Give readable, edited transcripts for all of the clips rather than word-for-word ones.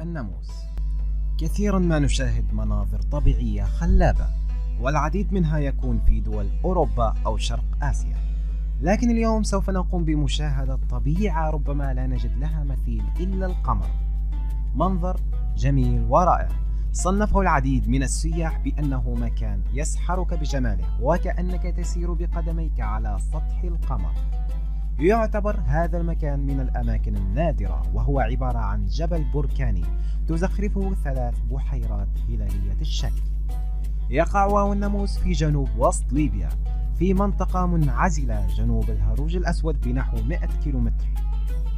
الناموس. كثيرا ما نشاهد مناظر طبيعية خلابة، والعديد منها يكون في دول أوروبا أو شرق آسيا. لكن اليوم سوف نقوم بمشاهدة طبيعة ربما لا نجد لها مثيل إلا القمر. منظر جميل ورائع، صنفه العديد من السياح بأنه مكان يسحرك بجماله، وكأنك تسير بقدميك على سطح القمر. يعتبر هذا المكان من الأماكن النادرة، وهو عبارة عن جبل بركاني تزخرفه 3 بحيرات هلالية الشكل. يقع واو الناموس في جنوب وسط ليبيا، في منطقة منعزلة جنوب الهروج الأسود بنحو 100 كيلومتر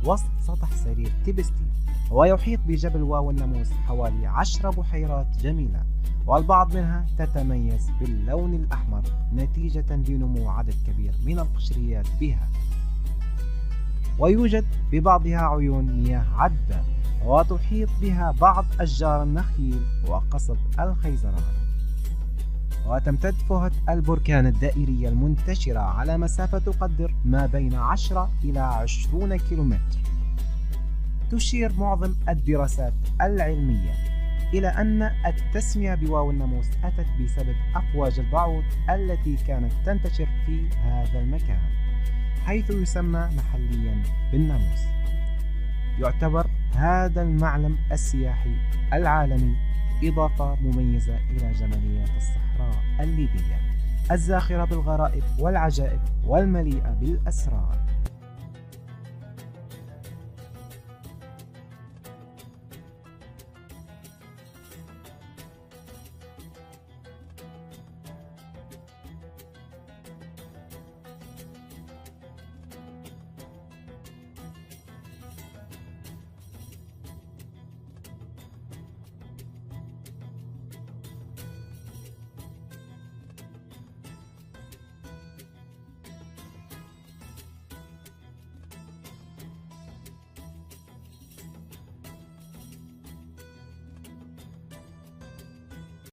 وسط سطح سرير تبستي. ويحيط بجبل واو الناموس حوالي 10 بحيرات جميلة، والبعض منها تتميز باللون الأحمر نتيجة لنمو عدد كبير من القشريات بها، ويوجد ببعضها عيون مياه عذبة، وتحيط بها بعض أشجار النخيل وقصب الخيزران. وتمتد فوهة البركان الدائرية المنتشرة على مسافة تقدر ما بين 10 إلى 20 كيلومتر. تشير معظم الدراسات العلمية إلى أن التسمية بواو الناموس أتت بسبب أفواج البعوض التي كانت تنتشر في هذا المكان، حيث يسمى محليا بالناموس. يعتبر هذا المعلم السياحي العالمي إضافة مميزة إلى جماليات الصحراء الليبية الزاخرة بالغرائب والعجائب والمليئة بالأسرار.